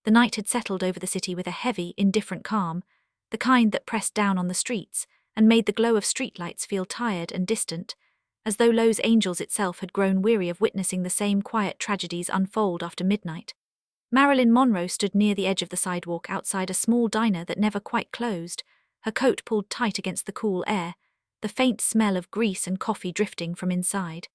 The night had settled over the city with a heavy, indifferent calm, the kind that pressed down on the streets and made the glow of streetlights feel tired and distant, as though Los Angeles itself had grown weary of witnessing the same quiet tragedies unfold after midnight. Marilyn Monroe stood near the edge of the sidewalk outside a small diner that never quite closed, her coat pulled tight against the cool air, the faint smell of grease and coffee drifting from inside.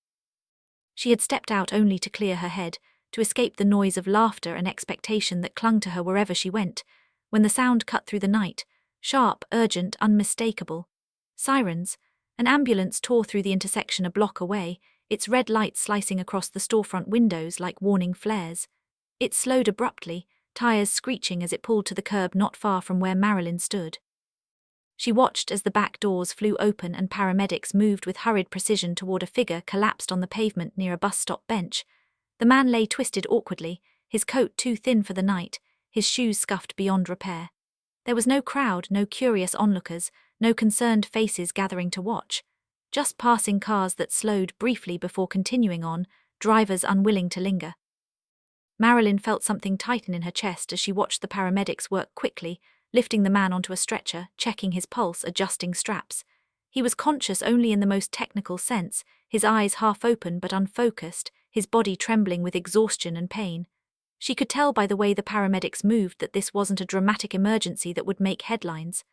She had stepped out only to clear her head, to escape the noise of laughter and expectation that clung to her wherever she went, when the sound cut through the night, sharp, urgent, unmistakable. Sirens. An ambulance tore through the intersection a block away, its red light slicing across the storefront windows like warning flares. It slowed abruptly, tires screeching as it pulled to the curb not far from where Marilyn stood. She watched as the back doors flew open and paramedics moved with hurried precision toward a figure collapsed on the pavement near a bus stop bench. The man lay twisted awkwardly, his coat too thin for the night, his shoes scuffed beyond repair. There was no crowd, no curious onlookers, no concerned faces gathering to watch. Just passing cars that slowed briefly before continuing on, drivers unwilling to linger. Marilyn felt something tighten in her chest as she watched the paramedics work quickly, lifting the man onto a stretcher, checking his pulse, adjusting straps. He was conscious only in the most technical sense, his eyes half open but unfocused, his body trembling with exhaustion and pain. She could tell by the way the paramedics moved that this wasn't a dramatic emergency that would make headlines.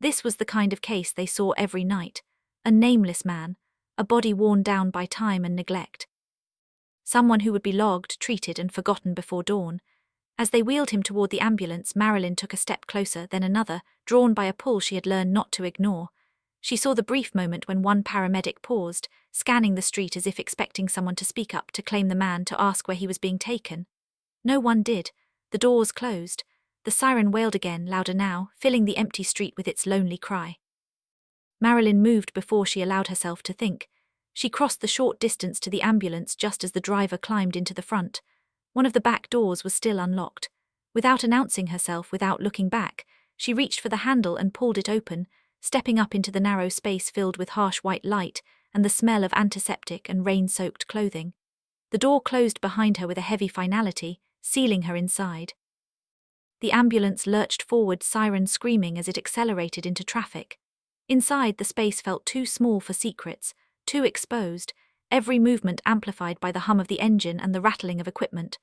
This was the kind of case they saw every night. A nameless man, a body worn down by time and neglect. Someone who would be logged, treated, and forgotten before dawn. As they wheeled him toward the ambulance, Marilyn took a step closer, then another, drawn by a pull she had learned not to ignore. She saw the brief moment when one paramedic paused, scanning the street as if expecting someone to speak up, to claim the man, to ask where he was being taken. No one did. The doors closed. The siren wailed again, louder now, filling the empty street with its lonely cry. Marilyn moved before she allowed herself to think. She crossed the short distance to the ambulance just as the driver climbed into the front. One of the back doors was still unlocked. Without announcing herself, without looking back, she reached for the handle and pulled it open, stepping up into the narrow space filled with harsh white light and the smell of antiseptic and rain-soaked clothing. The door closed behind her with a heavy finality, sealing her inside. The ambulance lurched forward, siren screaming as it accelerated into traffic. Inside, the space felt too small for secrets, too exposed, every movement amplified by the hum of the engine and the rattling of equipment.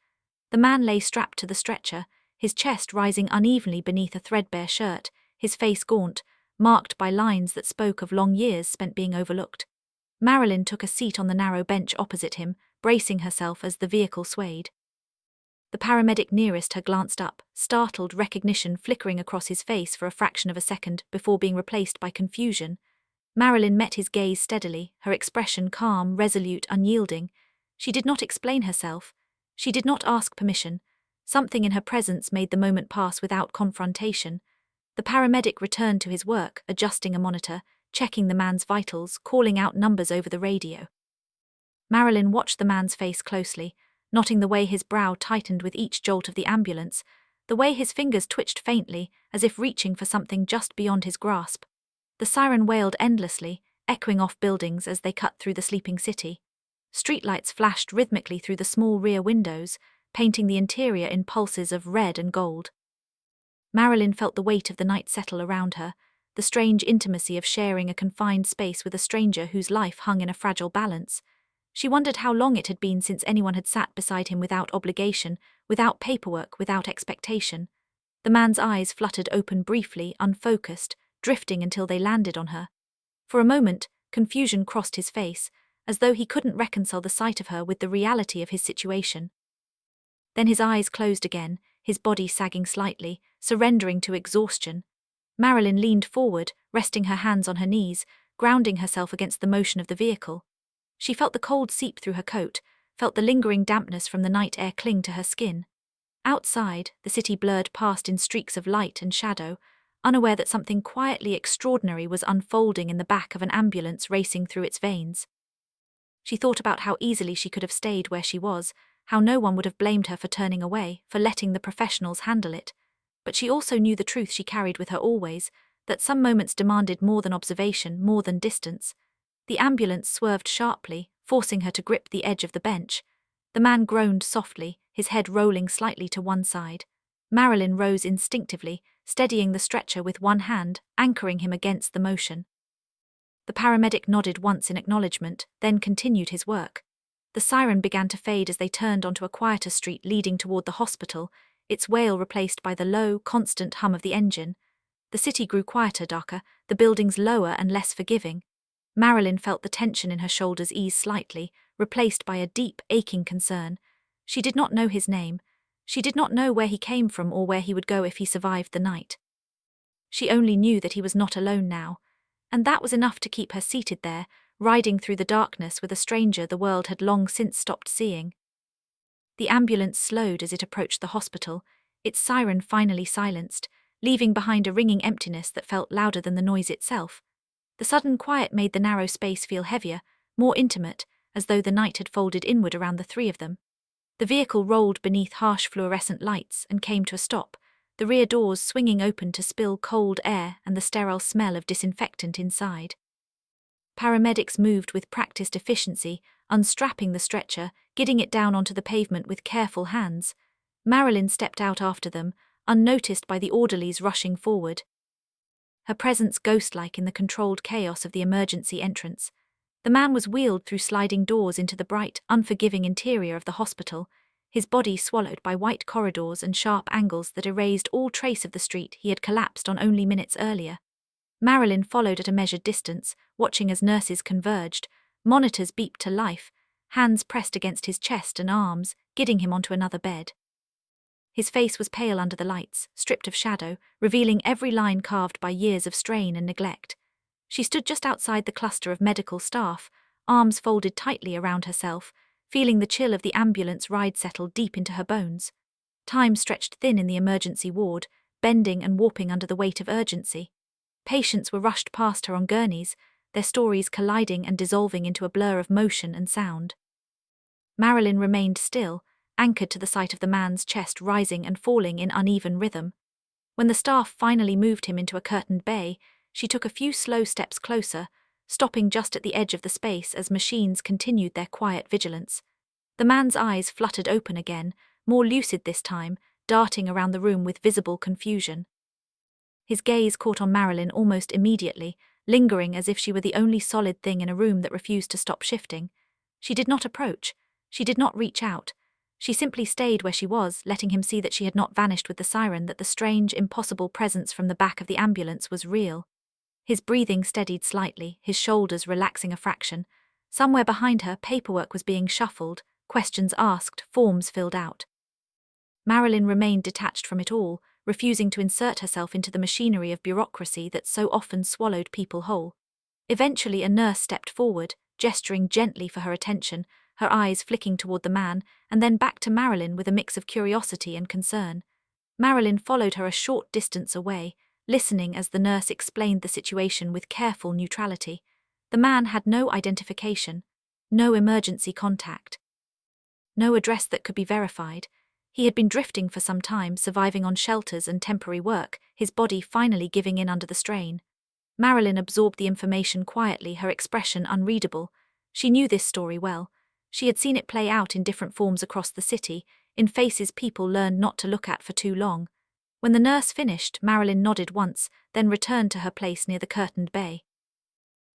The man lay strapped to the stretcher, his chest rising unevenly beneath a threadbare shirt, his face gaunt, marked by lines that spoke of long years spent being overlooked. Marilyn took a seat on the narrow bench opposite him, bracing herself as the vehicle swayed. The paramedic nearest her glanced up, startled recognition flickering across his face for a fraction of a second before being replaced by confusion. Marilyn met his gaze steadily, her expression calm, resolute, unyielding. She did not explain herself. She did not ask permission. Something in her presence made the moment pass without confrontation. The paramedic returned to his work, adjusting a monitor, checking the man's vitals, calling out numbers over the radio. Marilyn watched the man's face closely, noting the way his brow tightened with each jolt of the ambulance, the way his fingers twitched faintly, as if reaching for something just beyond his grasp. The siren wailed endlessly, echoing off buildings as they cut through the sleeping city. Streetlights flashed rhythmically through the small rear windows, painting the interior in pulses of red and gold. Marilyn felt the weight of the night settle around her, the strange intimacy of sharing a confined space with a stranger whose life hung in a fragile balance. She wondered how long it had been since anyone had sat beside him without obligation, without paperwork, without expectation. The man's eyes fluttered open briefly, unfocused, drifting until they landed on her. For a moment, confusion crossed his face, as though he couldn't reconcile the sight of her with the reality of his situation. Then his eyes closed again, his body sagging slightly, surrendering to exhaustion. Marilyn leaned forward, resting her hands on her knees, grounding herself against the motion of the vehicle. She felt the cold seep through her coat, felt the lingering dampness from the night air cling to her skin. Outside, the city blurred past in streaks of light and shadow, unaware that something quietly extraordinary was unfolding in the back of an ambulance racing through its veins. She thought about how easily she could have stayed where she was, how no one would have blamed her for turning away, for letting the professionals handle it. But she also knew the truth she carried with her always, that some moments demanded more than observation, more than distance. The ambulance swerved sharply, forcing her to grip the edge of the bench. The man groaned softly, his head rolling slightly to one side. Marilyn rose instinctively, steadying the stretcher with one hand, anchoring him against the motion. The paramedic nodded once in acknowledgement, then continued his work. The siren began to fade as they turned onto a quieter street leading toward the hospital, its wail replaced by the low, constant hum of the engine. The city grew quieter, darker, the buildings lower and less forgiving. Marilyn felt the tension in her shoulders ease slightly, replaced by a deep, aching concern. She did not know his name. She did not know where he came from or where he would go if he survived the night. She only knew that he was not alone now, and that was enough to keep her seated there, riding through the darkness with a stranger the world had long since stopped seeing. The ambulance slowed as it approached the hospital, its siren finally silenced, leaving behind a ringing emptiness that felt louder than the noise itself. The sudden quiet made the narrow space feel heavier, more intimate, as though the night had folded inward around the three of them. The vehicle rolled beneath harsh fluorescent lights and came to a stop, the rear doors swinging open to spill cold air and the sterile smell of disinfectant inside. Paramedics moved with practiced efficiency, unstrapping the stretcher, getting it down onto the pavement with careful hands. Marilyn stepped out after them, unnoticed by the orderlies rushing forward. Her presence ghost-like in the controlled chaos of the emergency entrance. The man was wheeled through sliding doors into the bright, unforgiving interior of the hospital, his body swallowed by white corridors and sharp angles that erased all trace of the street he had collapsed on only minutes earlier. Marilyn followed at a measured distance, watching as nurses converged, monitors beeped to life, hands pressed against his chest and arms, guiding him onto another bed. His face was pale under the lights, stripped of shadow, revealing every line carved by years of strain and neglect. She stood just outside the cluster of medical staff, arms folded tightly around herself, feeling the chill of the ambulance ride settle deep into her bones. Time stretched thin in the emergency ward, bending and warping under the weight of urgency. Patients were rushed past her on gurneys, their stories colliding and dissolving into a blur of motion and sound. Marilyn remained still, anchored to the sight of the man's chest rising and falling in uneven rhythm. When the staff finally moved him into a curtained bay, she took a few slow steps closer, stopping just at the edge of the space as machines continued their quiet vigilance. The man's eyes fluttered open again, more lucid this time, darting around the room with visible confusion. His gaze caught on Marilyn almost immediately, lingering as if she were the only solid thing in a room that refused to stop shifting. She did not approach. She did not reach out. She simply stayed where she was, letting him see that she had not vanished with the siren, that the strange, impossible presence from the back of the ambulance was real. His breathing steadied slightly, his shoulders relaxing a fraction. Somewhere behind her, paperwork was being shuffled, questions asked, forms filled out. Marilyn remained detached from it all, refusing to insert herself into the machinery of bureaucracy that so often swallowed people whole. Eventually a nurse stepped forward, gesturing gently for her attention, her eyes flicking toward the man, and then back to Marilyn with a mix of curiosity and concern. Marilyn followed her a short distance away, listening as the nurse explained the situation with careful neutrality. The man had no identification, no emergency contact, no address that could be verified. He had been drifting for some time, surviving on shelters and temporary work, his body finally giving in under the strain. Marilyn absorbed the information quietly, her expression unreadable. She knew this story well. She had seen it play out in different forms across the city, in faces people learned not to look at for too long. When the nurse finished, Marilyn nodded once, then returned to her place near the curtained bay.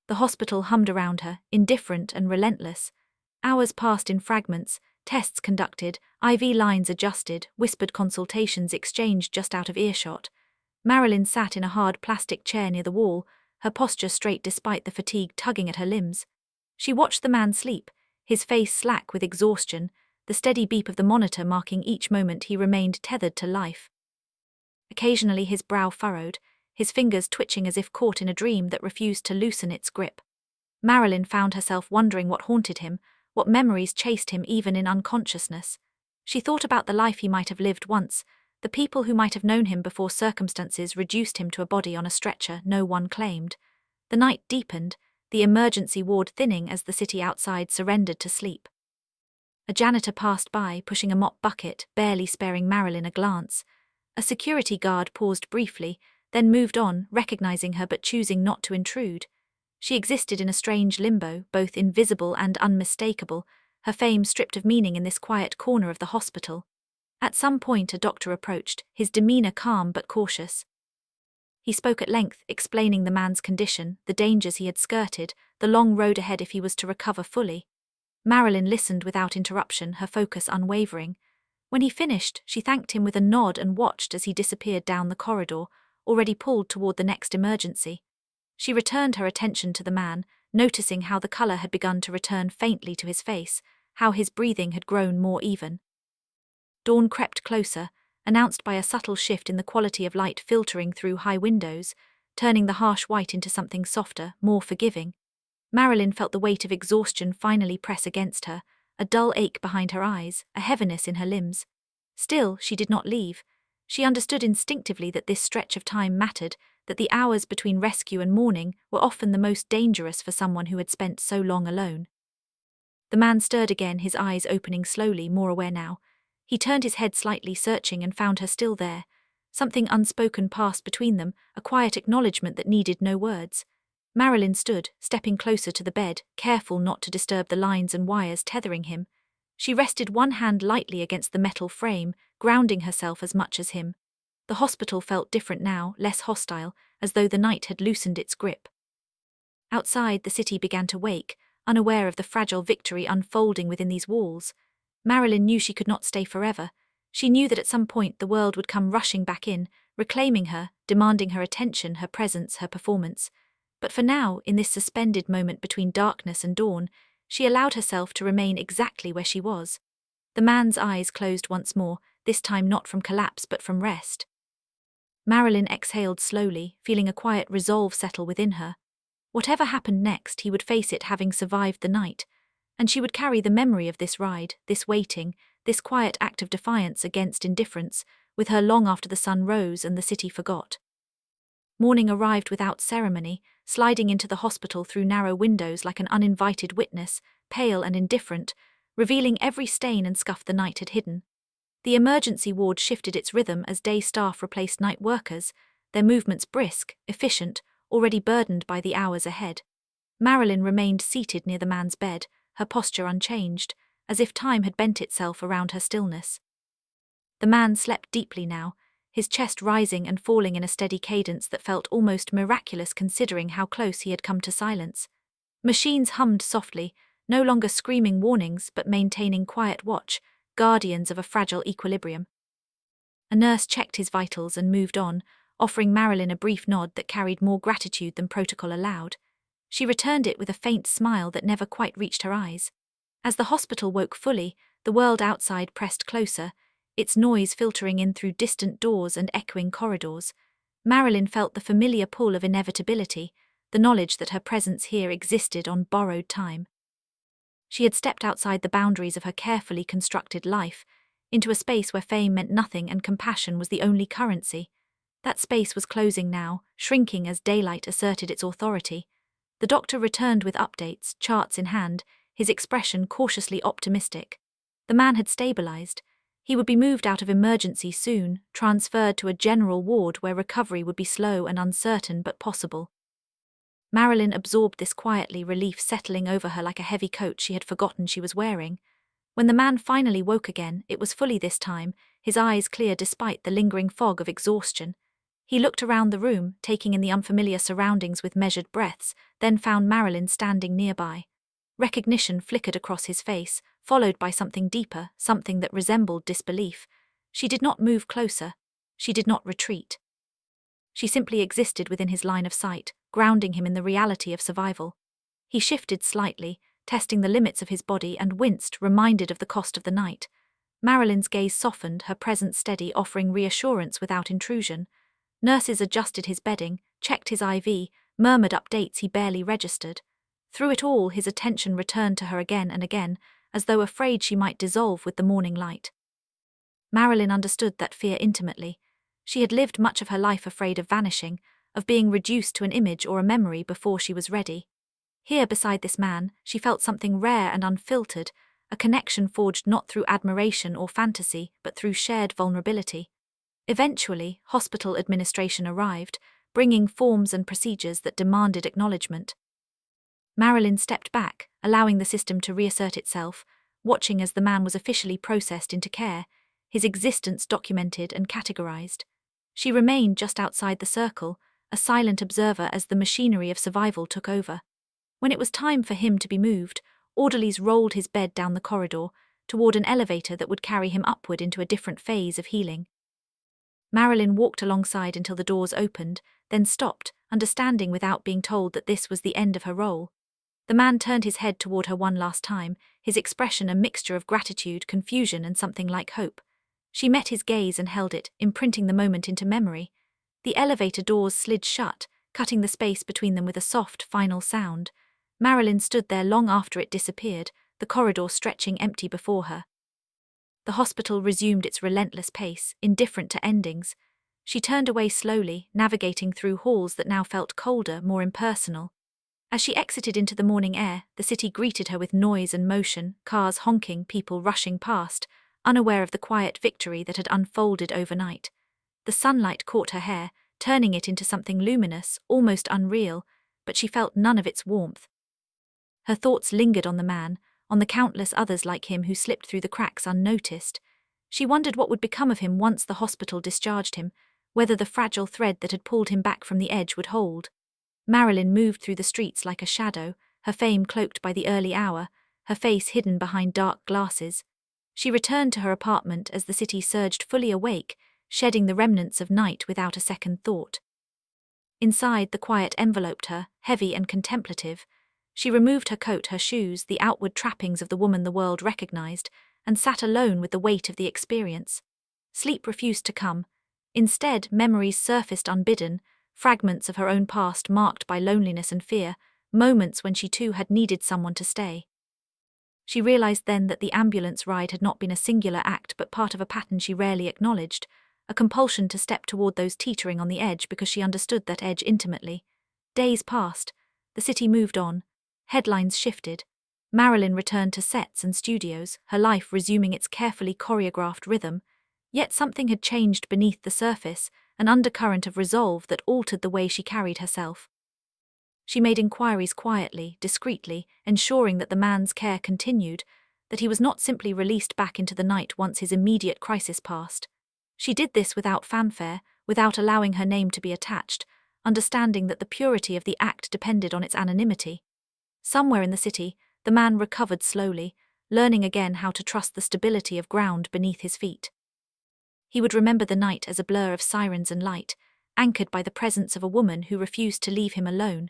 The hospital hummed around her, indifferent and relentless. Hours passed in fragments, tests conducted, IV lines adjusted, whispered consultations exchanged just out of earshot. Marilyn sat in a hard plastic chair near the wall, her posture straight despite the fatigue tugging at her limbs. She watched the man sleep, his face slack with exhaustion, the steady beep of the monitor marking each moment he remained tethered to life. Occasionally his brow furrowed, his fingers twitching as if caught in a dream that refused to loosen its grip. Marilyn found herself wondering what haunted him, what memories chased him even in unconsciousness. She thought about the life he might have lived once, the people who might have known him before circumstances reduced him to a body on a stretcher no one claimed. The night deepened, the emergency ward thinning as the city outside surrendered to sleep. A janitor passed by, pushing a mop bucket, barely sparing Marilyn a glance. A security guard paused briefly, then moved on, recognizing her but choosing not to intrude. She existed in a strange limbo, both invisible and unmistakable, her fame stripped of meaning in this quiet corner of the hospital. At some point a doctor approached, his demeanor calm but cautious. He spoke at length, explaining the man's condition, the dangers he had skirted, the long road ahead if he was to recover fully. Marilyn listened without interruption, her focus unwavering. When he finished, she thanked him with a nod and watched as he disappeared down the corridor, already pulled toward the next emergency. She returned her attention to the man, noticing how the color had begun to return faintly to his face, how his breathing had grown more even. Dawn crept closer, announced by a subtle shift in the quality of light filtering through high windows, turning the harsh white into something softer, more forgiving. Marilyn felt the weight of exhaustion finally press against her, a dull ache behind her eyes, a heaviness in her limbs. Still, she did not leave. She understood instinctively that this stretch of time mattered, that the hours between rescue and morning were often the most dangerous for someone who had spent so long alone. The man stirred again, his eyes opening slowly, more aware now. He turned his head slightly, searching, and found her still there. Something unspoken passed between them, a quiet acknowledgement that needed no words. Marilyn stood, stepping closer to the bed, careful not to disturb the lines and wires tethering him. She rested one hand lightly against the metal frame, grounding herself as much as him. The hospital felt different now, less hostile, as though the night had loosened its grip. Outside, the city began to wake, unaware of the fragile victory unfolding within these walls. Marilyn knew she could not stay forever. She knew that at some point the world would come rushing back in, reclaiming her, demanding her attention, her presence, her performance. But for now, in this suspended moment between darkness and dawn, she allowed herself to remain exactly where she was. The man's eyes closed once more, this time not from collapse but from rest. Marilyn exhaled slowly, feeling a quiet resolve settle within her. Whatever happened next, he would face it having survived the night, and she would carry the memory of this ride, this waiting, this quiet act of defiance against indifference, with her long after the sun rose and the city forgot. Morning arrived without ceremony, sliding into the hospital through narrow windows like an uninvited witness, pale and indifferent, revealing every stain and scuff the night had hidden. The emergency ward shifted its rhythm as day staff replaced night workers, their movements brisk, efficient, already burdened by the hours ahead. Marilyn remained seated near the man's bed, her posture unchanged, as if time had bent itself around her stillness. The man slept deeply now, his chest rising and falling in a steady cadence that felt almost miraculous considering how close he had come to silence. Machines hummed softly, no longer screaming warnings but maintaining quiet watch, guardians of a fragile equilibrium. A nurse checked his vitals and moved on, offering Marilyn a brief nod that carried more gratitude than protocol allowed. She returned it with a faint smile that never quite reached her eyes. As the hospital woke fully, the world outside pressed closer, its noise filtering in through distant doors and echoing corridors. Marilyn felt the familiar pull of inevitability, the knowledge that her presence here existed on borrowed time. She had stepped outside the boundaries of her carefully constructed life, into a space where fame meant nothing and compassion was the only currency. That space was closing now, shrinking as daylight asserted its authority. The doctor returned with updates, charts in hand, his expression cautiously optimistic. The man had stabilized. He would be moved out of emergency soon, transferred to a general ward where recovery would be slow and uncertain but possible. Marilyn absorbed this quietly, relief settling over her like a heavy coat she had forgotten she was wearing. When the man finally woke again, it was fully this time, his eyes clear despite the lingering fog of exhaustion. He looked around the room, taking in the unfamiliar surroundings with measured breaths, then found Marilyn standing nearby. Recognition flickered across his face, followed by something deeper, something that resembled disbelief. She did not move closer. She did not retreat. She simply existed within his line of sight, grounding him in the reality of survival. He shifted slightly, testing the limits of his body, and winced, reminded of the cost of the night. Marilyn's gaze softened, her presence steady, offering reassurance without intrusion. Nurses adjusted his bedding, checked his IV, murmured updates he barely registered. Through it all, his attention returned to her again and again, as though afraid she might dissolve with the morning light. Marilyn understood that fear intimately. She had lived much of her life afraid of vanishing, of being reduced to an image or a memory before she was ready. Here, beside this man, she felt something rare and unfiltered, a connection forged not through admiration or fantasy, but through shared vulnerability. Eventually, hospital administration arrived, bringing forms and procedures that demanded acknowledgement. Marilyn stepped back, allowing the system to reassert itself, watching as the man was officially processed into care, his existence documented and categorized. She remained just outside the circle, a silent observer as the machinery of survival took over. When it was time for him to be moved, orderlies rolled his bed down the corridor toward an elevator that would carry him upward into a different phase of healing. Marilyn walked alongside until the doors opened, then stopped, understanding without being told that this was the end of her role. The man turned his head toward her one last time, his expression a mixture of gratitude, confusion, and something like hope. She met his gaze and held it, imprinting the moment into memory. The elevator doors slid shut, cutting the space between them with a soft, final sound. Marilyn stood there long after it disappeared, the corridor stretching empty before her. The hospital resumed its relentless pace, indifferent to endings. She turned away slowly, navigating through halls that now felt colder, more impersonal. As she exited into the morning air, the city greeted her with noise and motion, cars honking, people rushing past, unaware of the quiet victory that had unfolded overnight. The sunlight caught her hair, turning it into something luminous, almost unreal, but she felt none of its warmth. Her thoughts lingered on the man, on the countless others like him who slipped through the cracks unnoticed. She wondered what would become of him once the hospital discharged him, whether the fragile thread that had pulled him back from the edge would hold. Marilyn moved through the streets like a shadow, her fame cloaked by the early hour, her face hidden behind dark glasses. She returned to her apartment as the city surged fully awake, shedding the remnants of night without a second thought. Inside, the quiet enveloped her, heavy and contemplative. She removed her coat, her shoes, the outward trappings of the woman the world recognized, and sat alone with the weight of the experience. Sleep refused to come. Instead, memories surfaced unbidden, fragments of her own past marked by loneliness and fear, moments when she too had needed someone to stay. She realized then that the ambulance ride had not been a singular act but part of a pattern she rarely acknowledged, a compulsion to step toward those teetering on the edge because she understood that edge intimately. Days passed. The city moved on. Headlines shifted. Marilyn returned to sets and studios, her life resuming its carefully choreographed rhythm. Yet something had changed beneath the surface, an undercurrent of resolve that altered the way she carried herself. She made inquiries quietly, discreetly, ensuring that the man's care continued, that he was not simply released back into the night once his immediate crisis passed. She did this without fanfare, without allowing her name to be attached, understanding that the purity of the act depended on its anonymity. Somewhere in the city, the man recovered slowly, learning again how to trust the stability of ground beneath his feet. He would remember the night as a blur of sirens and light, anchored by the presence of a woman who refused to leave him alone.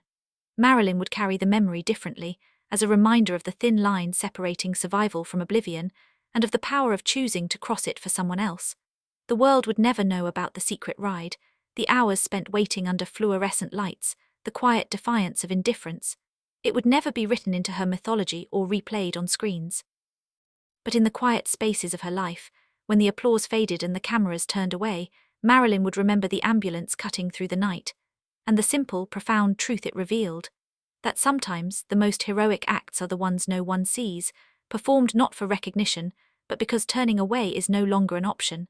Marilyn would carry the memory differently, as a reminder of the thin line separating survival from oblivion, and of the power of choosing to cross it for someone else. The world would never know about the secret ride, the hours spent waiting under fluorescent lights, the quiet defiance of indifference. It would never be written into her mythology or replayed on screens. But in the quiet spaces of her life, when the applause faded and the cameras turned away, Marilyn would remember the ambulance cutting through the night, and the simple, profound truth it revealed, that sometimes the most heroic acts are the ones no one sees, performed not for recognition, but because turning away is no longer an option.